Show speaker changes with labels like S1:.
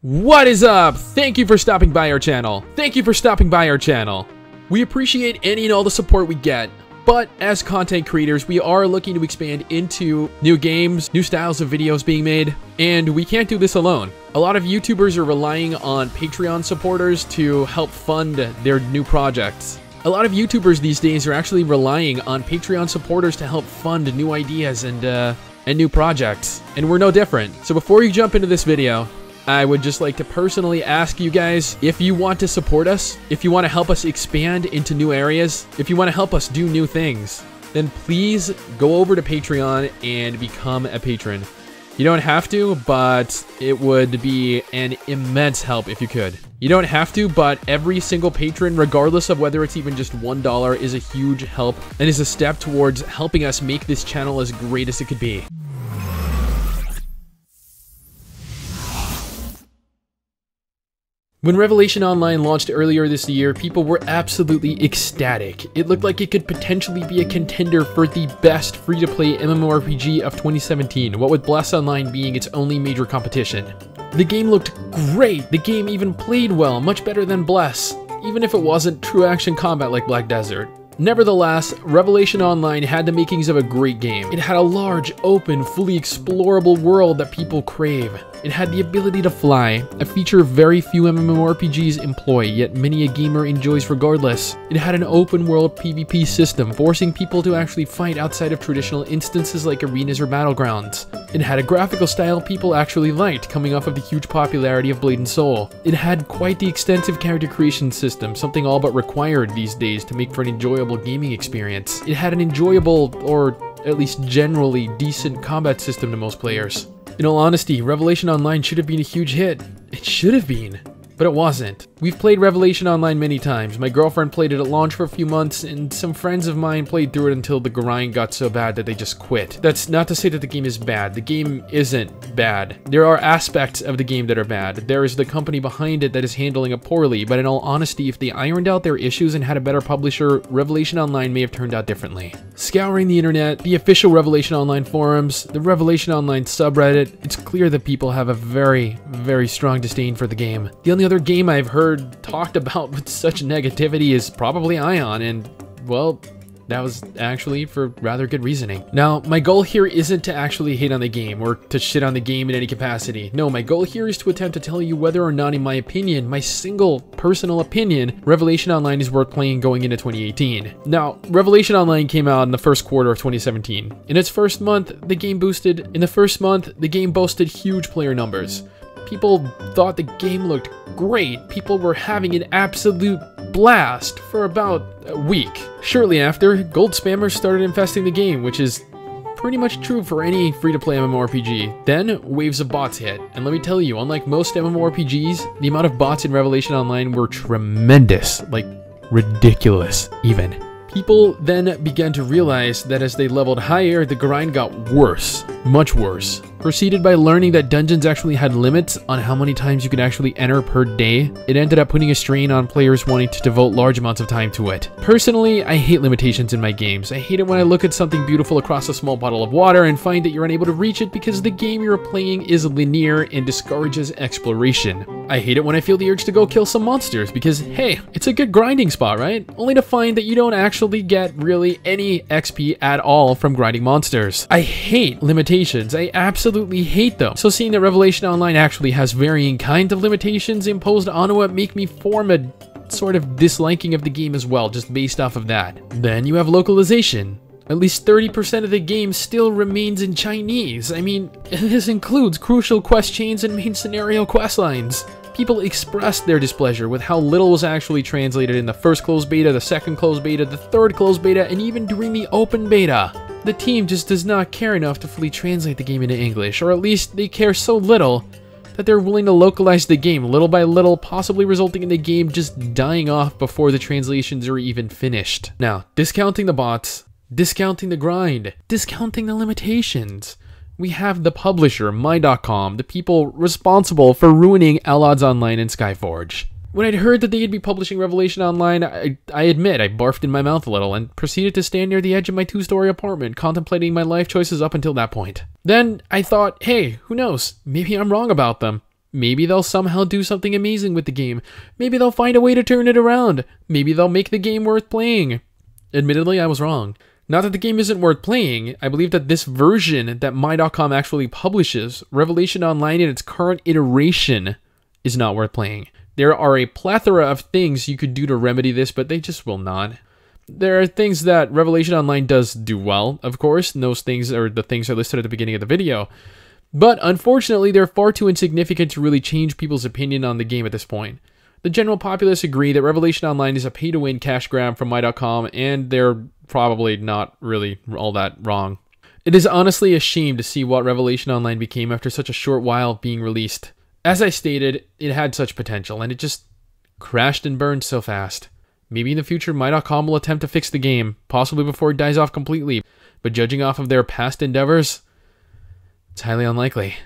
S1: What is up? Thank you for stopping by our channel. We appreciate any and all the support we get, but as content creators, we are looking to expand into new games, new styles of videos being made, and we can't do this alone. A lot of YouTubers are relying on Patreon supporters to help fund their new projects. A lot of YouTubers these days are actually relying on Patreon supporters to help fund new ideas and new projects, and we're no different. So before you jump into this video, I would just like to personally ask you guys, if you want to support us, if you want to help us expand into new areas, if you want to help us do new things, then please go over to Patreon and become a patron. You don't have to, but it would be an immense help if you could. You don't have to, but every single patron, regardless of whether it's even just $1, is a huge help and is a step towards helping us make this channel as great as it could be. When Revelation Online launched earlier this year, people were absolutely ecstatic. It looked like it could potentially be a contender for the best free-to-play MMORPG of 2017, what with Bless Online being its only major competition. The game looked great, the game even played well, much better than Bless, even if it wasn't true action combat like Black Desert. Nevertheless, Revelation Online had the makings of a great game. It had a large, open, fully explorable world that people crave. It had the ability to fly, a feature very few MMORPGs employ, yet many a gamer enjoys regardless. It had an open world PvP system, forcing people to actually fight outside of traditional instances like arenas or battlegrounds. It had a graphical style people actually liked, coming off of the huge popularity of Blade and Soul. It had quite the extensive character creation system, something all but required these days to make for an enjoyable gaming experience. It had an enjoyable, or at least generally decent combat system to most players. In all honesty, Revelation Online should have been a huge hit. It should have been, but it wasn't. We've played Revelation Online many times. My girlfriend played it at launch for a few months, and some friends of mine played through it until the grind got so bad that they just quit. That's not to say that the game is bad. The game isn't bad. There are aspects of the game that are bad. There is the company behind it that is handling it poorly, but in all honesty, if they ironed out their issues and had a better publisher, Revelation Online may have turned out differently. Scouring the internet, the official Revelation Online forums, the Revelation Online subreddit, it's clear that people have a very, very strong disdain for the game. The only other game I've heard talked about with such negativity is probably Ion, and well, that was actually for rather good reasoning. Now, my goal here isn't to actually hate on the game or to shit on the game in any capacity. No, my goal here is to attempt to tell you whether or not, in my opinion, my single personal opinion, Revelation Online is worth playing going into 2018. Now, Revelation Online came out in the first quarter of 2017. In its first month, the game boasted huge player numbers. People thought the game looked great. People were having an absolute blast for about a week. Shortly after, gold spammers started infesting the game, which is pretty much true for any free-to-play MMORPG. Then, waves of bots hit, and let me tell you, unlike most MMORPGs, the amount of bots in Revelation Online were tremendous, like ridiculous even. People then began to realize that as they leveled higher, the grind got worse, much worse. Preceded by learning that dungeons actually had limits on how many times you could actually enter per day, it ended up putting a strain on players wanting to devote large amounts of time to it. Personally, I hate limitations in my games. I hate it when I look at something beautiful across a small bottle of water and find that you're unable to reach it because the game you're playing is linear and discourages exploration. I hate it when I feel the urge to go kill some monsters because, hey, it's a good grinding spot, right? Only to find that you don't actually get really any XP at all from grinding monsters. I hate limitations. I absolutely hate them. So seeing that Revelation Online actually has varying kinds of limitations imposed onto it make me form a sort of disliking of the game as well, just based off of that. Then you have localization. At least 30% of the game still remains in Chinese. I mean, this includes crucial quest chains and main scenario quest lines. People expressed their displeasure with how little was actually translated in the first closed beta, the second closed beta, the third closed beta, and even during the open beta. The team just does not care enough to fully translate the game into English, or at least they care so little that they're willing to localize the game little by little, possibly resulting in the game just dying off before the translations are even finished. Now, discounting the bots, discounting the grind, discounting the limitations, we have the publisher, My.com, the people responsible for ruining Allods Online and Skyforge. When I'd heard that they'd be publishing Revelation Online, I admit I barfed in my mouth a little and proceeded to stand near the edge of my two-story apartment, contemplating my life choices up until that point. Then I thought, hey, who knows, maybe I'm wrong about them. Maybe they'll somehow do something amazing with the game. Maybe they'll find a way to turn it around. Maybe they'll make the game worth playing. Admittedly, I was wrong. Not that the game isn't worth playing, I believe that this version that My.com actually publishes, Revelation Online in its current iteration, is not worth playing. There are a plethora of things you could do to remedy this, but they just will not. There are things that Revelation Online does do well, of course, and those things are the things I listed at the beginning of the video. But unfortunately, they're far too insignificant to really change people's opinion on the game at this point. The general populace agree that Revelation Online is a pay-to-win cash grab from My.com, and they're probably not really all that wrong. It is honestly a shame to see what Revelation Online became after such a short while of being released. As I stated, it had such potential, and it just crashed and burned so fast. Maybe in the future, My.com will attempt to fix the game, possibly before it dies off completely, but judging off of their past endeavors, it's highly unlikely.